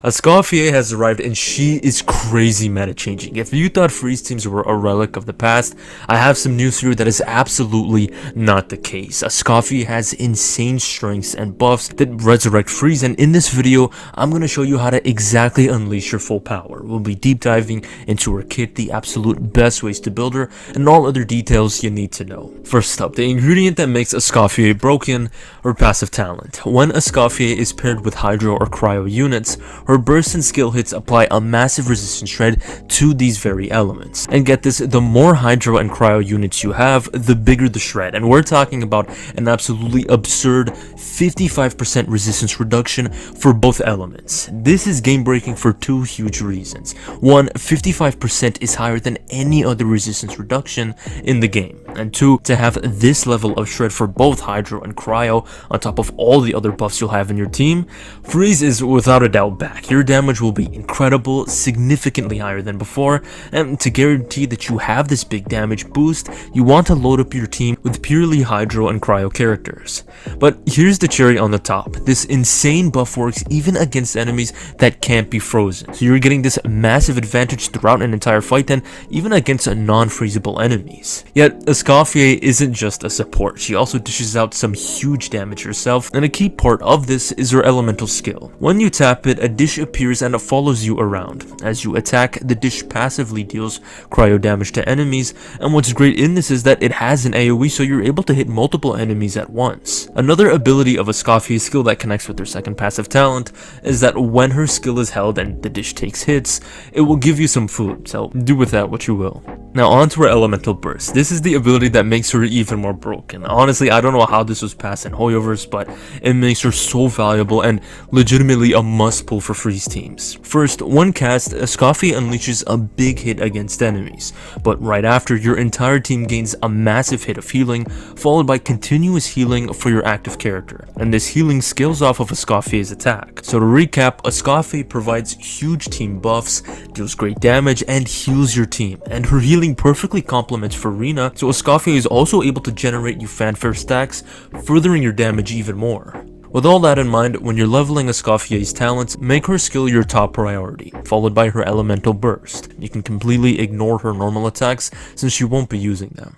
Escoffier has arrived and she is crazy meta changing. If you thought freeze teams were a relic of the past, I have some news for you that is absolutely not the case. Escoffier has insane strengths and buffs that resurrect freeze, and in this video, I'm going to show you how to exactly unleash your full power. We'll be deep diving into her kit, the absolute best ways to build her, and all other details you need to know. First up, the ingredient that makes Escoffier broken, her passive talent. When Escoffier is paired with Hydro or Cryo units, her burst and skill hits apply a massive resistance shred to these very elements. And get this, the more Hydro and Cryo units you have, the bigger the shred. And we're talking about an absolutely absurd 55% resistance reduction for both elements. This is game breaking for two huge reasons. One, 55% is higher than any other resistance reduction in the game. And two, to have this level of shred for both Hydro and Cryo on top of all the other buffs you'll have in your team, freeze is without a doubt back. Your damage will be incredible, significantly higher than before, and to guarantee that you have this big damage boost, you want to load up your team with purely Hydro and Cryo characters. But here's the cherry on the top, this insane buff works even against enemies that can't be frozen, so you're getting this massive advantage throughout an entire fight and even against non-freezable enemies. Yet Escoffier isn't just a support, she also dishes out some huge damage herself, and a key part of this is her elemental skill. When you tap it, a dish appears and it follows you around. As you attack, the dish passively deals cryo damage to enemies, and what's great in this is that it has an AoE, so you're able to hit multiple enemies at once. Another ability of Escoffier's skill that connects with her second passive talent is that when her skill is held and the dish takes hits, it will give you some food, so do with that what you will. Now on to her elemental burst. This is the ability that makes her even more broken. Honestly, I don't know how this was passed in Hoyoverse, but it makes her so valuable and legitimately a must pull for freeze teams. First, one cast, Escoffier unleashes a big hit against enemies, but right after, your entire team gains a massive hit of healing, followed by continuous healing for your active character, and this healing scales off of Escoffier's attack. So to recap, Escoffier provides huge team buffs, deals great damage, and heals your team, and her healing perfectly complements Farina, so Escoffier is also able to generate you fanfare stacks, furthering your damage even more. With all that in mind, when you're leveling Escoffier's talents, make her skill your top priority, followed by her elemental burst. You can completely ignore her normal attacks since you won't be using them.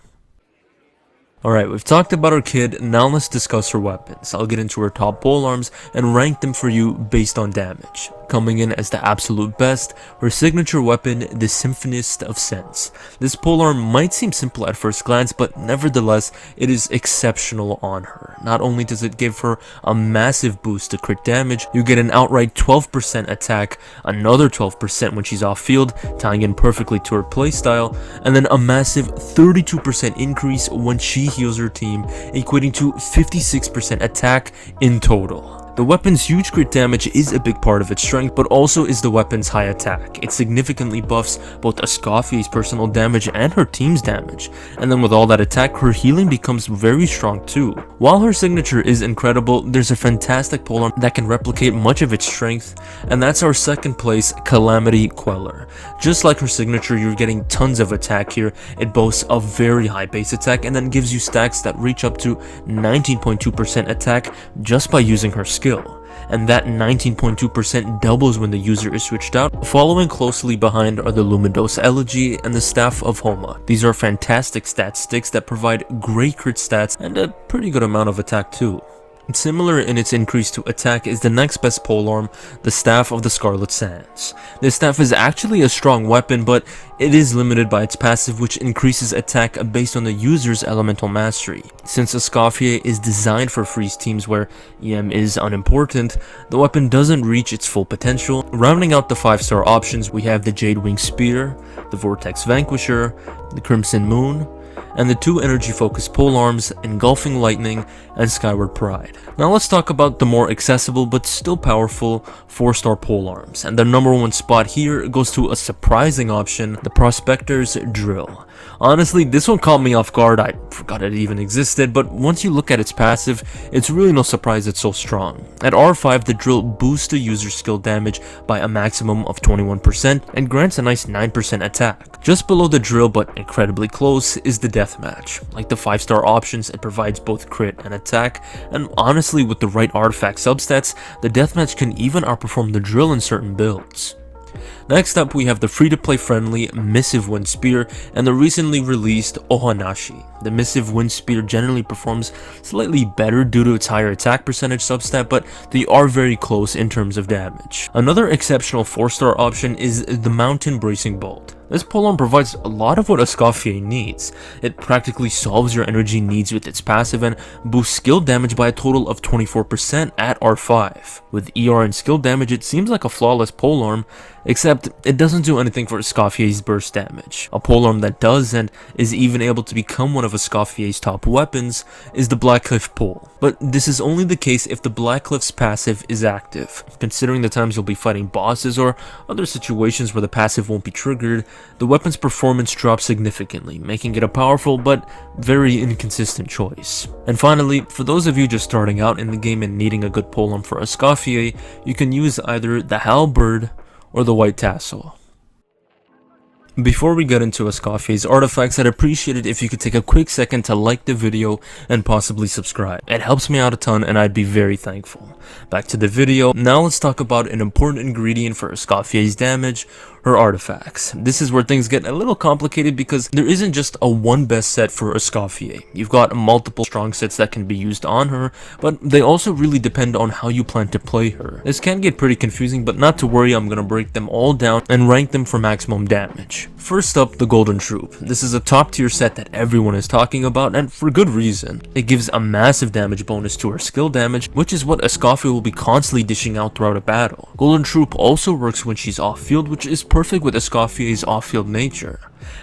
Alright, we've talked about her kit, now let's discuss her weapons. I'll get into her top polearms and rank them for you based on damage. Coming in as the absolute best, her signature weapon, the Symphonist of Sense. This polearm might seem simple at first glance, but nevertheless, it is exceptional on her. Not only does it give her a massive boost to crit damage, you get an outright 12% attack, another 12% when she's off field, tying in perfectly to her playstyle, and then a massive 32% increase when she heals her team, equating to 56% attack in total. The weapon's huge crit damage is a big part of its strength, but also is the weapon's high attack. It significantly buffs both Escoffier's personal damage and her team's damage, and then with all that attack, her healing becomes very strong too. While her signature is incredible, there's a fantastic polearm that can replicate much of its strength, and that's our second place, Calamity Queller. Just like her signature, you're getting tons of attack here. It boasts a very high base attack and then gives you stacks that reach up to 19.2% attack just by using her skill. And that 19.2% doubles when the user is switched out. Following closely behind are the Luminous Elegy and the Staff of Homa. These are fantastic stat sticks that provide great crit stats and a pretty good amount of attack too. Similar in its increase to attack is the next best polearm, the Staff of the Scarlet Sands. This staff is actually a strong weapon, but it is limited by its passive, which increases attack based on the user's elemental mastery. Since Escoffier is designed for freeze teams where EM is unimportant, the weapon doesn't reach its full potential. Rounding out the 5-star options, we have the Jade Wing Spear, the Vortex Vanquisher, the Crimson Moon, and the two energy-focused polearms, Engulfing Lightning and Skyward Pride. Now let's talk about the more accessible but still powerful 4-star polearms, and the number one spot here goes to a surprising option, the Prospector's Drill. Honestly, this one caught me off guard. I forgot it even existed, but once you look at its passive, it's really no surprise it's so strong. At R5, the drill boosts the user's skill damage by a maximum of 21% and grants a nice 9% attack. Just below the drill, but incredibly close, is the deathmatch. Like the 5-star options, it provides both crit and attack, and honestly, with the right artifact substats, the deathmatch can even outperform the drill in certain builds. Next up, we have the free-to-play friendly Missive Wind Spear and the recently released Ohanashi. The Missive Wind Spear generally performs slightly better due to its higher attack percentage substat, but they are very close in terms of damage. Another exceptional 4-star option is the Mountain Bracing Bolt. This polearm provides a lot of what Escoffier needs. It practically solves your energy needs with its passive and boosts skill damage by a total of 24% at R5. With ER and skill damage, it seems like a flawless polearm, except it doesn't do anything for Escoffier's burst damage. A polearm that does and is even able to become one of Escoffier's top weapons is the Blackcliff pole. But this is only the case if the Blackcliff's passive is active. Considering the times you'll be fighting bosses or other situations where the passive won't be triggered, the weapon's performance drops significantly, making it a powerful but very inconsistent choice. And finally, for those of you just starting out in the game and needing a good polearm for Escoffier, you can use either the Halberd or the White Tassel. Before we get into Escoffier's artifacts, I'd appreciate it if you could take a quick second to like the video and possibly subscribe. It helps me out a ton and I'd be very thankful. Back to the video, now let's talk about an important ingredient for Escoffier's damage, her artifacts. This is where things get a little complicated because there isn't just a one best set for Escoffier. You've got multiple strong sets that can be used on her, but they also really depend on how you plan to play her. This can get pretty confusing, but not to worry, I'm gonna break them all down and rank them for maximum damage. First up, the Golden Troupe. This is a top tier set that everyone is talking about, and for good reason. It gives a massive damage bonus to her skill damage, which is what Escoffier will be constantly dishing out throughout a battle. Golden Troupe also works when she's off field, which is perfect with Escoffier's off-field nature.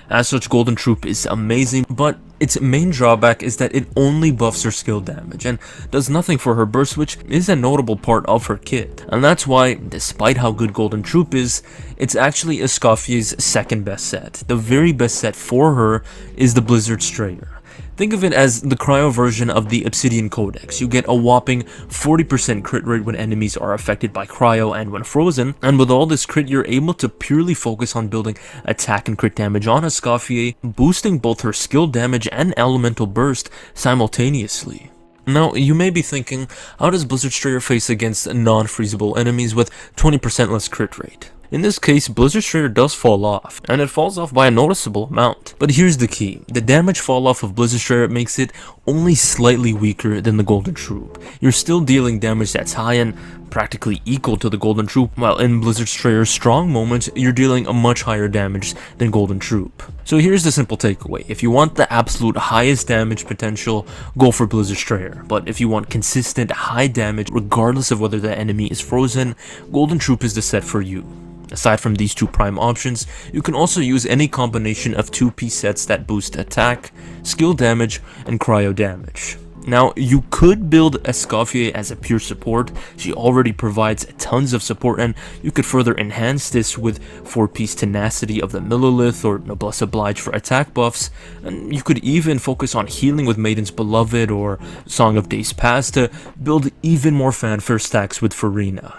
As such, Golden Troupe is amazing, but its main drawback is that it only buffs her skill damage and does nothing for her burst, which is a notable part of her kit. And that's why, despite how good Golden Troupe is, it's actually Escoffier's second best set. The very best set for her is the Blizzard Strayer. Think of it as the cryo version of the Obsidian Codex. You get a whopping 40% crit rate when enemies are affected by cryo and when frozen, and with all this crit you're able to purely focus on building attack and crit damage on Escoffier, boosting both her skill damage and elemental burst simultaneously. Now, you may be thinking, how does Blizzard Strayer face against non-freezable enemies with 20% less crit rate? In this case, Blizzard Strayer does fall off, and it falls off by a noticeable amount. But here's the key, the damage fall off of Blizzard Strayer makes it only slightly weaker than the Golden Troupe. You're still dealing damage that's high and practically equal to the Golden Troupe, while in Blizzard Strayer's strong moments, you're dealing a much higher damage than Golden Troupe. So here's the simple takeaway, if you want the absolute highest damage potential, go for Blizzard Strayer. But if you want consistent high damage, regardless of whether the enemy is frozen, Golden Troupe is the set for you. Aside from these two prime options, you can also use any combination of 2-piece sets that boost attack, skill damage, and cryo damage. Now, you could build Escoffier as a pure support. She already provides tons of support, and you could further enhance this with 4-piece Tenacity of the Millilith or Noblesse Oblige for attack buffs, and you could even focus on healing with Maiden's Beloved or Song of Days Past to build even more fanfare stacks with Farina.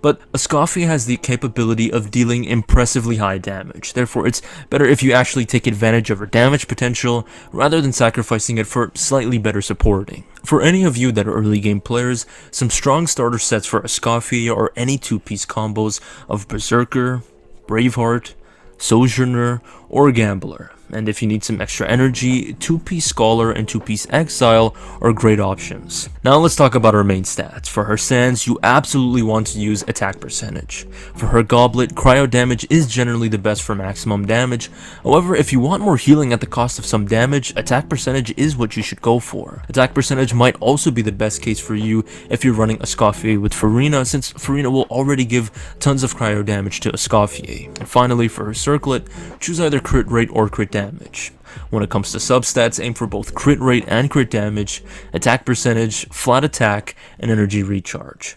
But Escoffier has the capability of dealing impressively high damage, therefore it's better if you actually take advantage of her damage potential rather than sacrificing it for slightly better supporting. For any of you that are early game players, some strong starter sets for Escoffier are any 2-piece combos of Berserker, Braveheart, Sojourner, or Gambler. And if you need some extra energy, 2-piece Scholar and 2-piece Exile are great options. Now let's talk about her main stats. For her Sands, you absolutely want to use attack percentage. For her Goblet, cryo damage is generally the best for maximum damage. However, if you want more healing at the cost of some damage, attack percentage is what you should go for. Attack percentage might also be the best case for you if you're running Escoffier with Farina, since Farina will already give tons of cryo damage to Escoffier. And finally, for her Circlet, choose either crit rate or crit damage. When it comes to substats, aim for both crit rate and crit damage, attack percentage, flat attack, and energy recharge.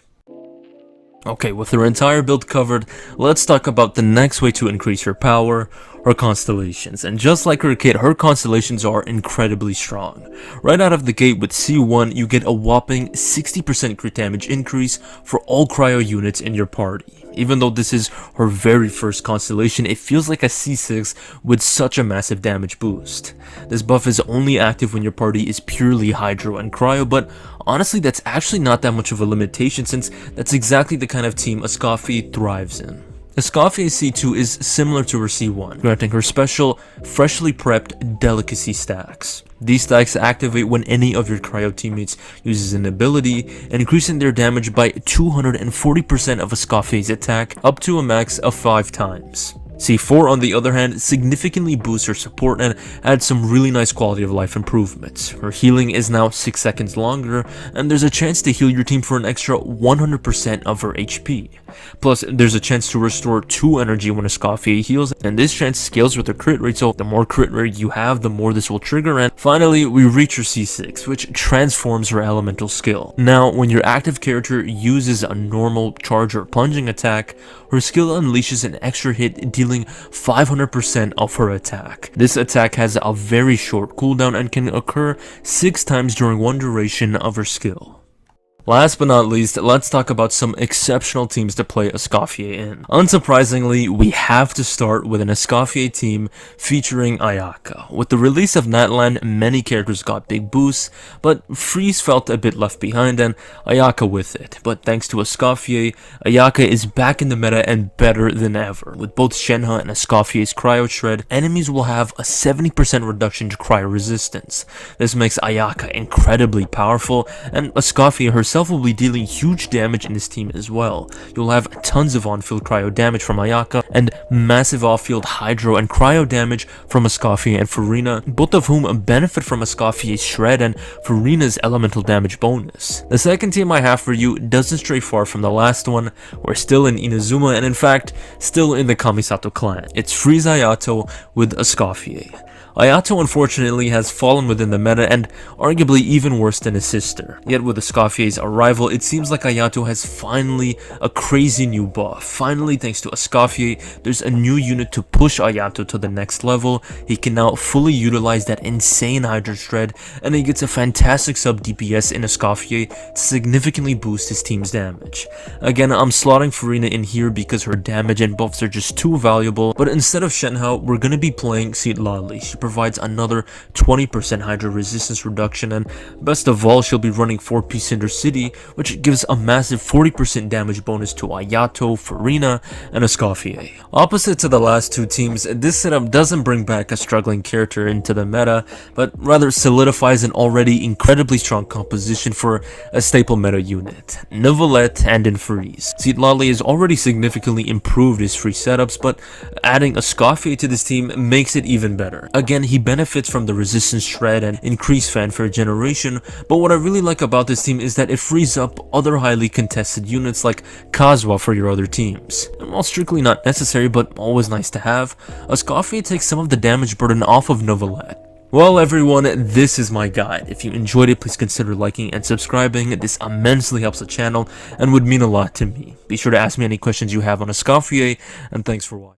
Okay, with her entire build covered, let's talk about the next way to increase her power, her constellations. And just like her kit, her constellations are incredibly strong. Right out of the gate with C1, you get a whopping 60% crit damage increase for all cryo units in your party. Even though this is her very first constellation, it feels like a C6 with such a massive damage boost. This buff is only active when your party is purely hydro and cryo, but honestly that's actually not that much of a limitation since that's exactly the kind of team Escoffier thrives in. Escoffier's C2 is similar to her C1, granting her special, freshly prepped delicacy stacks. These stacks activate when any of your cryo teammates uses an ability, increasing their damage by 240% of Escoffier's attack up to a max of 5 times. C4 on the other hand significantly boosts her support and adds some really nice quality of life improvements. Her healing is now 6 seconds longer, and there's a chance to heal your team for an extra 100% of her HP. Plus, there's a chance to restore 2 energy when Escoffier heals, and this chance scales with her crit rate, so the more crit rate you have, the more this will trigger. And finally, we reach her C6, which transforms her elemental skill. Now, when your active character uses a normal charge or plunging attack, her skill unleashes an extra hit, dealing 500% of her attack. This attack has a very short cooldown and can occur 6 times during one duration of her skill. Last but not least, let's talk about some exceptional teams to play Escoffier in. Unsurprisingly, we have to start with an Escoffier team featuring Ayaka. With the release of Natlan, many characters got big boosts, but Freeze felt a bit left behind and Ayaka with it. But thanks to Escoffier, Ayaka is back in the meta and better than ever. With both Shenhe and Escoffier's Cryo Shred, enemies will have a 70% reduction to cryo resistance. This makes Ayaka incredibly powerful, and Escoffier herself will be dealing huge damage in this team as well. You'll have tons of on-field cryo damage from Ayaka and massive off-field hydro and cryo damage from Escoffier and Furina, both of whom benefit from Escoffier's Shred and Furina's elemental damage bonus. The second team I have for you doesn't stray far from the last one. We're still in Inazuma and in fact, still in the Kamisato clan. It's Freeze Ayato with Escoffier. Ayato unfortunately has fallen within the meta and arguably even worse than his sister. Yet with Escoffier's arrival, it seems like Ayato has finally a crazy new buff. Finally, thanks to Escoffier, there's a new unit to push Ayato to the next level. He can now fully utilize that insane Hydra Shred, and he gets a fantastic sub DPS in Escoffier to significantly boost his team's damage. Again, I'm slotting Furina in here because her damage and buffs are just too valuable, but instead of Shenhe, we're gonna be playing Citlali. She provides another 20% Hydra resistance reduction, and best of all, she'll be running 4-piece Cinder City, which gives a massive 40% damage bonus to Ayato, Furina, and Escoffier. Opposite to the last two teams, this setup doesn't bring back a struggling character into the meta, but rather solidifies an already incredibly strong composition for a staple meta unit, Neuvillette and in Freeze. Citlali has already significantly improved his free setups, but adding Escoffier to this team makes it even better. Again, he benefits from the resistance shred and increased fanfare generation, but what I really like about this team is that it frees up other highly contested units like Kazuha for your other teams. And while strictly not necessary but always nice to have, Escoffier takes some of the damage burden off of Neuvillette. Well everyone, this is my guide. If you enjoyed it, please consider liking and subscribing. This immensely helps the channel and would mean a lot to me. Be sure to ask me any questions you have on Escoffier, and thanks for watching.